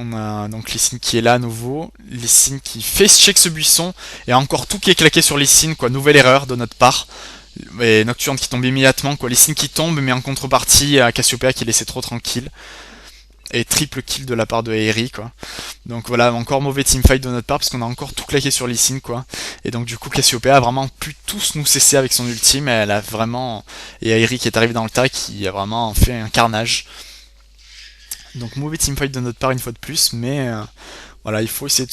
On a donc Lee Sin qui est là à nouveau. Lee Sin qui face check ce buisson. Et encore tout qui est claqué sur Lee Sin, quoi. Nouvelle erreur de notre part. Et Nocturne qui tombe immédiatement, quoi. Lee Sin qui tombe, mais en contrepartie, Cassiopeia qui est laissé trop tranquille. Et triple kill de la part de Aery, quoi. Donc voilà, encore mauvais teamfight de notre part, parce qu'on a encore tout claqué sur Lee Sin, quoi. Et donc du coup, Cassiopeia a vraiment pu tous nous cesser avec son ultime, et elle a vraiment... Et Aery qui est arrivé dans le tas, qui a vraiment fait un carnage. Donc mauvais teamfight de notre part une fois de plus, mais voilà, il faut essayer de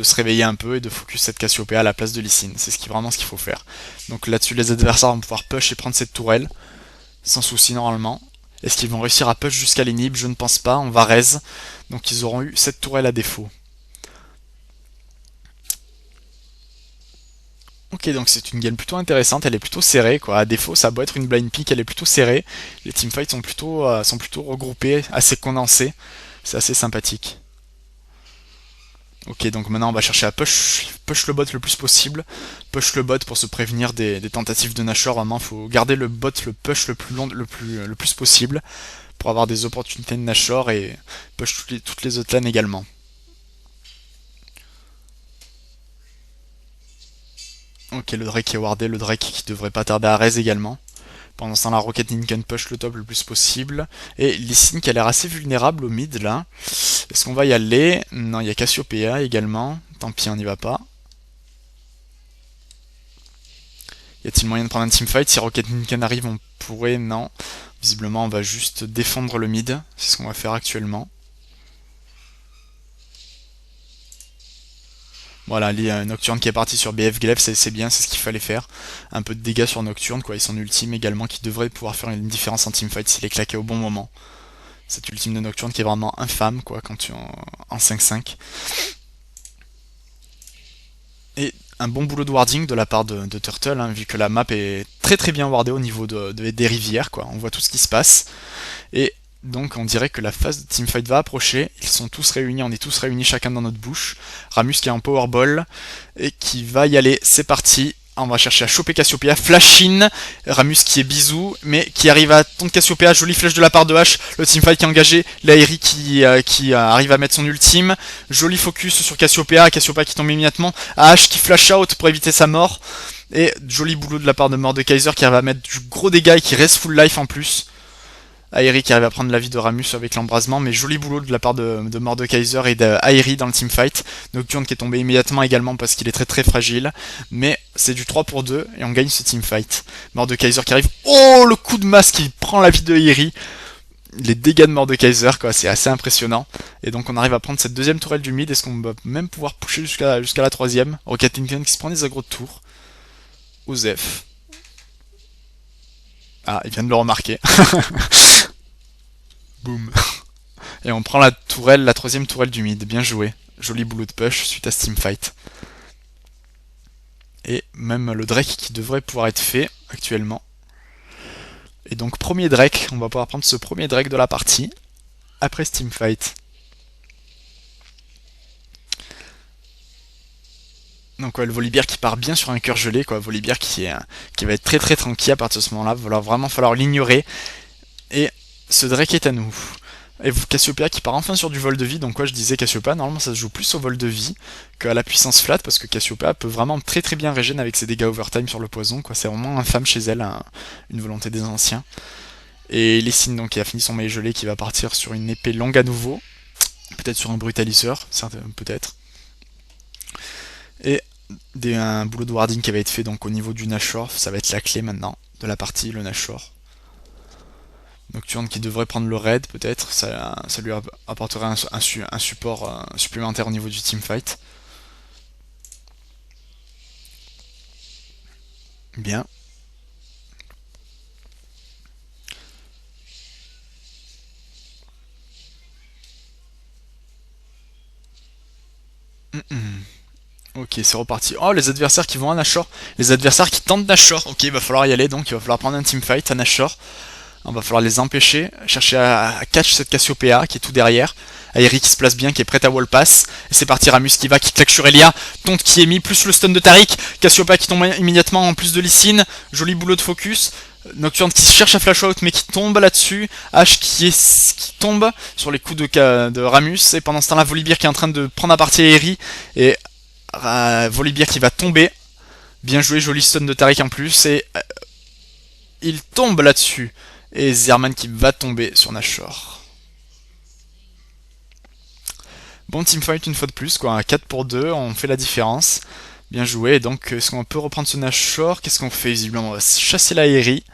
se réveiller un peu et de focus cette Cassiopeia à la place de Lee Sin. C'est vraiment ce qu'il faut faire. Donc là-dessus, les adversaires vont pouvoir push et prendre cette tourelle, sans souci normalement. Est-ce qu'ils vont réussir à push jusqu'à l'inhib? Je ne pense pas, on va raise. Donc ils auront eu cette tourelle à défaut. Ok, donc c'est une game plutôt intéressante, elle est plutôt serrée, quoi. À défaut, ça doit être une blind pick, elle est plutôt serrée. Les teamfights sont plutôt regroupés, assez condensés. C'est assez sympathique. Ok, donc maintenant on va chercher à push le bot le plus possible. Push le bot pour se prévenir des tentatives de Nashor. Vraiment, il faut garder le bot, le push le plus long, le plus possible pour avoir des opportunités de Nashor et push toutes les autres lanes également. Ok, le Drake est wardé, le Drake qui devrait pas tarder à raise également. Pendant ce temps, la Rocket Lincoln push le top le plus possible. Et Lee Sin qui a l'air assez vulnérable au mid là. Est-ce qu'on va y aller? Non, il y a Cassiopeia également. Tant pis, on n'y va pas. Y a-t-il moyen de prendre un teamfight? Si Rocket Lincoln arrive, on pourrait, non. Visiblement, on va juste défendre le mid. C'est ce qu'on va faire actuellement. Voilà, Nocturne qui est parti sur BF Glaive, c'est bien, c'est ce qu'il fallait faire. Un peu de dégâts sur Nocturne, quoi, et son ultime également qui devrait pouvoir faire une différence en teamfight s'il est claqué au bon moment. Cette ultime de Nocturne qui est vraiment infâme, quoi, quand tu en 5-5. Et un bon boulot de warding de la part de Turtle, hein, vu que la map est très bien wardée au niveau des rivières, quoi. On voit tout ce qui se passe. Et donc on dirait que la phase de teamfight va approcher, ils sont tous réunis, on est tous réunis chacun dans notre bouche. Ramus qui est en powerball et qui va y aller, c'est parti. On va chercher à choper Cassiopeia, flash in, Ramus qui est bisou, mais qui arrive à tondre Cassiopeia, jolie flèche de la part de H, le teamfight qui est engagé, Lairi qui arrive à mettre son ultime, joli focus sur Cassiopeia qui tombe immédiatement, H qui flash out pour éviter sa mort, et joli boulot de la part de Mordekaiser qui arrive à mettre du gros dégât et qui reste full life en plus. Aery qui arrive à prendre la vie de Ramus avec l'embrasement, mais joli boulot de la part de Mordekaiser et d'Aery dans le teamfight. Nocturne qui est tombé immédiatement également parce qu'il est très fragile, mais c'est du 3 pour 2 et on gagne ce teamfight. Mordekaiser qui arrive, oh le coup de masse qui prend la vie de Aery. Les dégâts de Mordekaiser, quoi, c'est assez impressionnant. Et donc on arrive à prendre cette deuxième tourelle du mid, est-ce qu'on va même pouvoir pusher jusqu'à la troisième? Rocket Lincoln qui se prend des aggros de tour. Osef. Ah, il vient de le remarquer. Boum. Et on prend la tourelle, la troisième tourelle du mid. Bien joué. Joli boulot de push suite à ce teamfight. Et même le Drake qui devrait pouvoir être fait actuellement. Et donc premier Drake, on va pouvoir prendre ce premier Drake de la partie. Après ce teamfight. Donc ouais, le Volibear qui part bien sur un cœur gelé, quoi. Volibear qui va être très tranquille à partir de ce moment-là. Il va vraiment falloir l'ignorer. Et ce Drake est à nous. Et Cassiopeia qui part enfin sur du vol de vie, donc quoi je disais Cassiopeia, normalement ça se joue plus au vol de vie qu'à la puissance flat, parce que Cassiopeia peut vraiment très bien régénérer avec ses dégâts overtime sur le poison, quoi. C'est vraiment infâme chez elle, une volonté des anciens. Et Lee Sin donc qui a fini son maillet gelé, qui va partir sur une épée longue à nouveau, peut-être sur un brutaliseur, peut-être. Et un boulot de warding qui va être fait donc au niveau du Nashor, ça va être la clé maintenant de la partie, le Nashor. Nocturne qui devrait prendre le raid peut-être, ça lui apporterait un support supplémentaire au niveau du teamfight. Bien. Ok, c'est reparti. Oh, les adversaires qui vont à Nashor. Les adversaires qui tentent Nashor. Ok, il va falloir y aller donc, il va falloir prendre un teamfight à Nashor. On va falloir les empêcher, chercher à catch cette Cassiopeia qui est tout derrière. Aery qui se place bien, qui est prête à wall pass. Et c'est parti, Ramus qui va, qui claque sur Elia. Tonte qui est mis, plus le stun de Taric. Cassiopeia qui tombe immédiatement en plus de Lee Sin. Joli boulot de focus. Nocturne qui cherche à flash out mais qui tombe là-dessus. Ash qui tombe sur les coups de Ramus. Et pendant ce temps-là, Volibear qui est en train de prendre à partie Aerie. Et Volibear qui va tomber. Bien joué, joli stun de Taric en plus. Et il tombe là-dessus. Et Zerman qui va tomber sur Nashor. Bon teamfight une fois de plus, quoi. 4 pour 2, on fait la différence. Bien joué. Et donc, est-ce qu'on peut reprendre ce Nashor? Qu'est-ce qu'on fait? Visiblement, on va chasser la Aerie.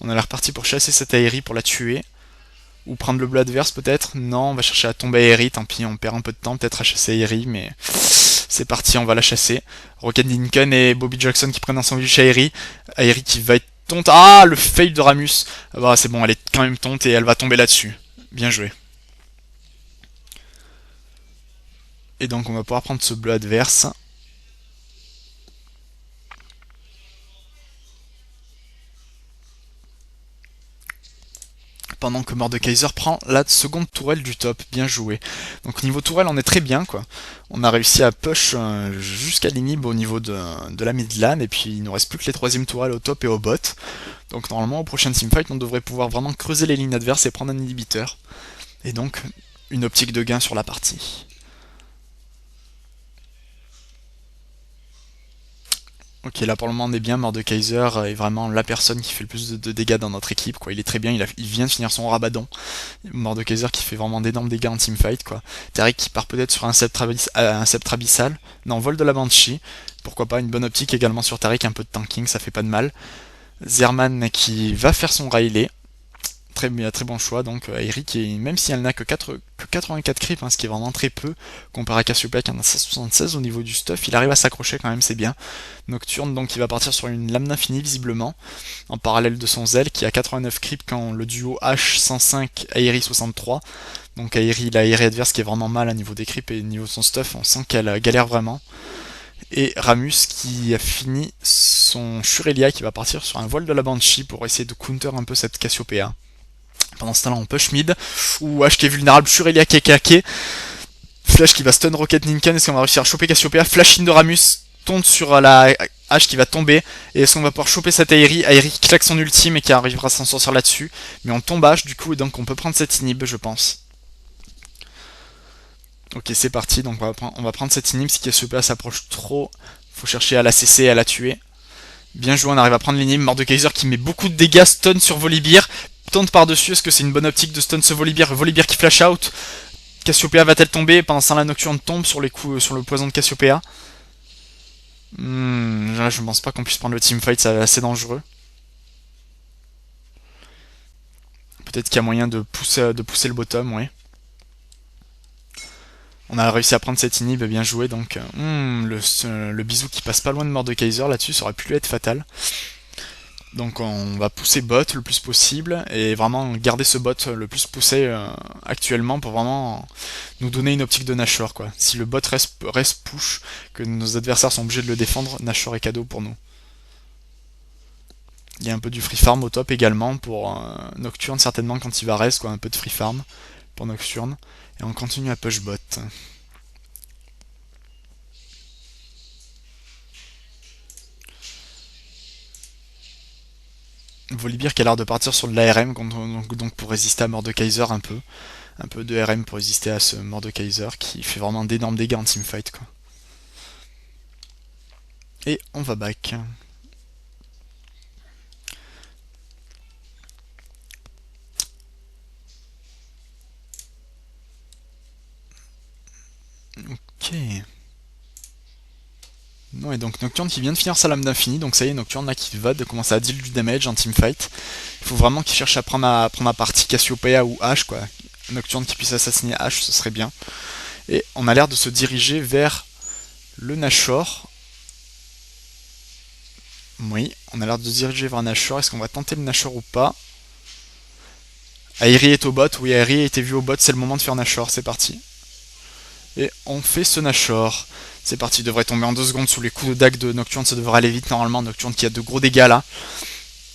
On a l'air parti pour chasser cette Aerie, pour la tuer. Ou prendre le bleu adverse peut-être. Non, on va chercher à tomber Aerie. Tant pis, on perd un peu de temps peut-être à chasser Aerie, mais c'est parti, on va la chasser. Rocket Lincoln et Bobby Jackson qui prennent un sandwich à Aerie. Aerie qui va être tonte. Ah, le fail de Ramus. Bah, c'est bon, elle est quand même tonte et elle va tomber là-dessus. Bien joué. Et donc on va pouvoir prendre ce bleu adverse. Pendant que Mordekaiser prend la seconde tourelle du top, bien joué. Donc au niveau tourelle on est très bien quoi. On a réussi à push jusqu'à l'inhib au niveau de la mid lane, et puis il nous reste plus que les troisièmes tourelles au top et au bot. Donc normalement au prochain teamfight on devrait pouvoir vraiment creuser les lignes adverses et prendre un inhibiteur. Et donc une optique de gain sur la partie. Ok, là pour le moment on est bien. Mordekaiser est vraiment la personne qui fait le plus de dégâts dans notre équipe, quoi. Il est très bien, il vient de finir son Rabadon. Mordekaiser qui fait vraiment d'énormes dégâts en teamfight, quoi. Taric qui part peut-être sur un sceptre abyssal. Non, vol de la Banshee. Pourquoi pas, une bonne optique également sur Taric, un peu de tanking, ça fait pas de mal. Zerman qui va faire son Riley. Très bon choix, donc Aerie qui, même si elle n'a que 84 creeps, hein, ce qui est vraiment très peu, comparé à Cassiopeia qui en a 76 au niveau du stuff, il arrive à s'accrocher quand même, c'est bien. Nocturne donc qui va partir sur une lame d'infini visiblement, en parallèle de son Zell qui a 89 creeps quand le duo H105 Aerie 63. Donc Aerie, la Aerie adverse qui est vraiment mal à niveau des creeps et au niveau de son stuff, on sent qu'elle galère vraiment. Et Ramus qui a fini son Shurelia qui va partir sur un vol de la Banshee pour essayer de counter un peu cette Cassiopeia. Pendant ce temps-là, on push mid. Ou H qui est vulnérable, Shurelia qui est claqué. Flash qui va stun Rocket Ninken. Est-ce qu'on va réussir à choper Cassiopeia? Flash in de Ramus tombe sur la H qui va tomber. Et est-ce qu'on va pouvoir choper cette Aerie? Aerie qui claque son ultime et qui arrivera à s'en sortir là-dessus. Mais on tombe H du coup, et donc on peut prendre cette inhib, je pense. Ok, c'est parti. Donc on va prendre cette inhib. Si Cassiopeia s'approche trop, faut chercher à la cesser et à la tuer. Bien joué, on arrive à prendre l'inhib. Mordekaiser qui met beaucoup de dégâts, stun sur Volibear. Tente par-dessus, est-ce que c'est une bonne optique de stun ce Volibear? Volibear qui flash out. Cassiopeia va-t-elle tomber? Pendant ce temps, la Nocturne tombe sur les coups, sur le poison de Cassiopeia. Là, je pense pas qu'on puisse prendre le teamfight, c'est assez dangereux. Peut-être qu'il y a moyen de pousser le bottom, ouais. On a réussi à prendre cette inhib, bien joué, donc le bisou qui passe pas loin de Mordekaiser là-dessus, ça aurait pu lui être fatal. Donc on va pousser bot le plus possible et vraiment garder ce bot le plus poussé actuellement pour vraiment nous donner une optique de Nashor, quoi. Si le bot reste push, que nos adversaires sont obligés de le défendre, Nashor est cadeau pour nous. Il y a un peu du free farm au top également pour Nocturne certainement quand il va reste, quoi, un peu de free farm pour Nocturne. Et on continue à push bot. Volibear qui a l'air de partir sur de l'ARM donc pour résister à Mordekaiser un peu de RM pour résister à ce Mordekaiser qui fait vraiment d'énormes dégâts en teamfight, quoi. Et on va back. Ok. Non, et donc Nocturne qui vient de finir sa lame d'infini, donc ça y est, Nocturne là qui va de commencer à deal du damage en teamfight. Il faut vraiment qu'il cherche à prendre ma partie Cassiopeia ou H, quoi. Nocturne qui puisse assassiner H, ce serait bien. Et on a l'air de se diriger vers le Nashor. Oui, on a l'air de se diriger vers Nashor. Est-ce qu'on va tenter le Nashor ou pas? Aerie est au bot, oui, Aerie a été vu au bot, c'est le moment de faire Nashor, c'est parti. Et on fait ce Nashor. C'est parti, il devrait tomber en 2 secondes sous les coups de dague de Nocturne, ça devrait aller vite normalement. Nocturne qui a de gros dégâts là.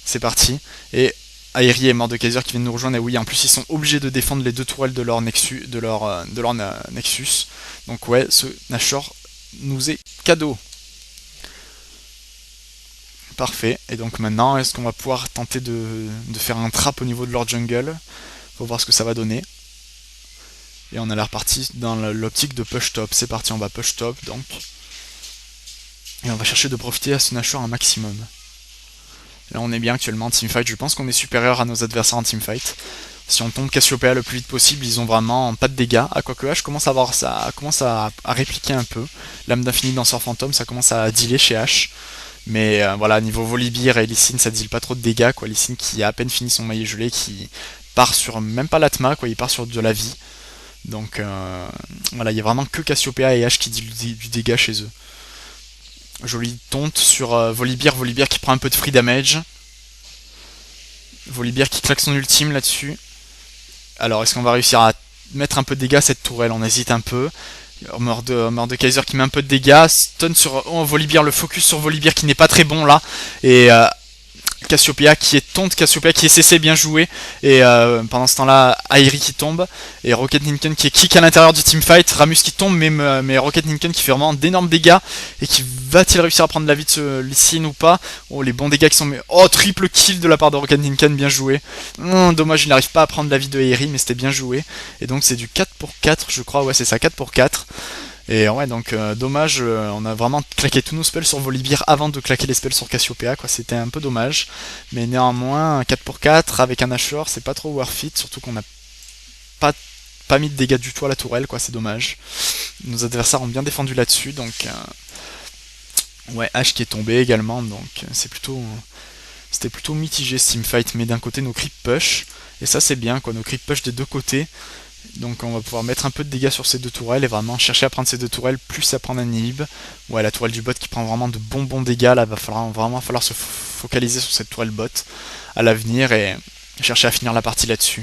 C'est parti. Et Aerie et Mordekaiser qui viennent nous rejoindre, et oui, en plus ils sont obligés de défendre les 2 tourelles de leur Nexus. Nexus. Donc ouais, ce Nashor nous est cadeau. Parfait. Et donc maintenant, est-ce qu'on va pouvoir tenter de faire un trap au niveau de leur jungle? Faut voir ce que ça va donner. Et on a l'air parti dans l'optique de push top. C'est parti, on va push top donc. Et on va chercher de profiter à ce Nashor un maximum. Là on est bien actuellement en teamfight, je pense qu'on est supérieur à nos adversaires en teamfight. Si on tombe Cassiopeia le plus vite possible, ils ont vraiment pas de dégâts. À quoi que H commence à avoir ça, commence à répliquer un peu. L'âme d'infini dans Sort Fantôme, ça commence à dealer chez H. Mais voilà, niveau Volibear et Lee Sin, ça deal pas trop de dégâts quoi. Lee Sin qui a à peine fini son maillet gelé, qui part sur même pas l'Atma quoi, il part sur de la vie. Donc voilà, il y a vraiment que Cassiopeia et H qui deal du dégât chez eux. Jolie tonte sur Volibear, Volibear qui prend un peu de free damage. Volibear qui claque son ultime là-dessus. Alors est-ce qu'on va réussir à mettre un peu de dégâts à cette tourelle? On hésite un peu. Mordekaiser qui met un peu de dégâts. Stun sur Volibear, le focus sur Volibear qui n'est pas très bon là. Et Cassiopeia qui est tonte, Cassiopeia qui est CC, bien joué. Et pendant ce temps-là, Airi qui tombe. Et Rocket Ninken qui est kick à l'intérieur du teamfight. Ramus qui tombe, mais Rocket Ninken qui fait vraiment d'énormes dégâts. Et qui va-t-il réussir à prendre la vie de ce Lee Sin ou pas? Oh, les bons dégâts qui sont... Oh, triple kill de la part de Rocket Ninken, bien joué. Dommage, il n'arrive pas à prendre la vie de Airi, mais c'était bien joué. Et donc c'est du 4 pour 4, je crois. Ouais, c'est ça, 4 pour 4. Et ouais, donc dommage, on a vraiment claqué tous nos spells sur Volibear avant de claquer les spells sur Cassiopeia, quoi. C'était un peu dommage. Mais néanmoins, un 4 pour 4 avec un Nashor, c'est pas trop worth it, surtout qu'on n'a pas mis de dégâts du tout à la tourelle, quoi. C'est dommage. Nos adversaires ont bien défendu là-dessus, donc ouais, H qui est tombé également, donc c'est plutôt c'était plutôt mitigé ce teamfight. Mais d'un côté, nos creep push, et ça c'est bien, quoi. Nos creep push des deux côtés. Donc on va pouvoir mettre un peu de dégâts sur ces deux tourelles et vraiment chercher à prendre ces deux tourelles plus à prendre un inhib. Ouais, la tourelle du bot qui prend vraiment de bons dégâts, là va vraiment falloir se focaliser sur cette tourelle bot à l'avenir et chercher à finir la partie là-dessus.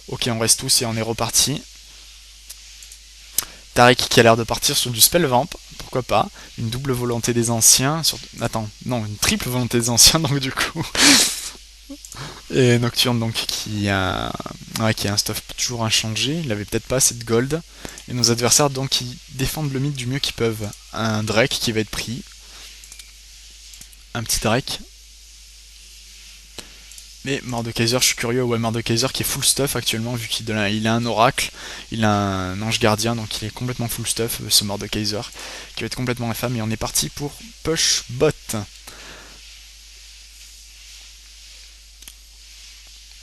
Ok, on reste tous et on est reparti. Taric qui a l'air de partir sur du spellvamp, pourquoi pas. Une double volonté des anciens, attends, non, une triple volonté des anciens donc du coup. Et Nocturne donc qui a un stuff toujours inchangé, il avait peut-être pas assez de gold. Et nos adversaires donc qui défendent le mid du mieux qu'ils peuvent. Un Drake qui va être pris. Un petit Drake. Mais Mordekaiser, je suis curieux, ouais, Mordekaiser qui est full stuff actuellement vu qu'il a un oracle, il a un ange gardien, donc il est complètement full stuff ce Mordekaiser, qui va être complètement infâme. Et on est parti pour push bot.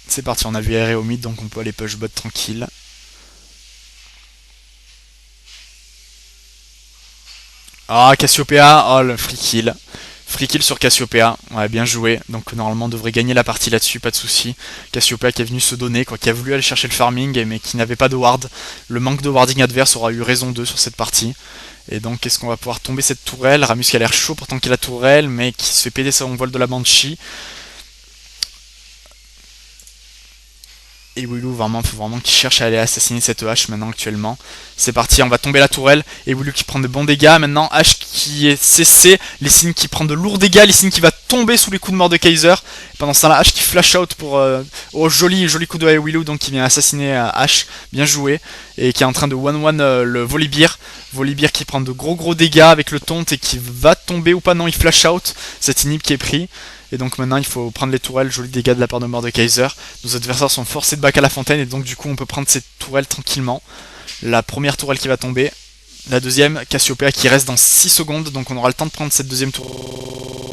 C'est parti, on a vu RE au mid, donc on peut aller push bot tranquille. Ah, Cassiopeia, oh le free kill. Free kill sur Cassiopeia, ouais, bien joué. Donc normalement on devrait gagner la partie là-dessus, pas de souci. Cassiopeia qui est venu se donner, quoi, qui a voulu aller chercher le farming, mais qui n'avait pas de ward. Le manque de warding adverse aura eu raison d'eux sur cette partie. Et donc est-ce qu'on va pouvoir tomber cette tourelle? Ramus qui a l'air chaud pour tanker la tourelle, mais qui se fait péter son vol de la Banshee. Et Willou, vraiment, faut vraiment qu'il cherche à aller assassiner cette hache maintenant actuellement. C'est parti, on va tomber la tourelle. Et Willou qui prend de bons dégâts. Maintenant, H qui est CC. Lee Sin qui prend de lourds dégâts. Lee Sin qui va tomber sous les coups de Mordekaiser. Pendant ce temps-là, H qui flash out pour... oh, joli coup de Willou, donc qui vient assassiner H. Bien joué. Et qui est en train de 1-1 le Volibear. Volibear qui prend de gros dégâts avec le taunt et qui va tomber ou pas. Non, il flash out. Cet inhib qui est pris. Et donc maintenant il faut prendre les tourelles, jolis dégâts de la part de Mordekaiser. Nos adversaires sont forcés de back à la fontaine et donc du coup on peut prendre cette tourelle tranquillement. La première tourelle qui va tomber, la deuxième, Cassiopeia qui reste dans 6 secondes, donc on aura le temps de prendre cette deuxième tourelle.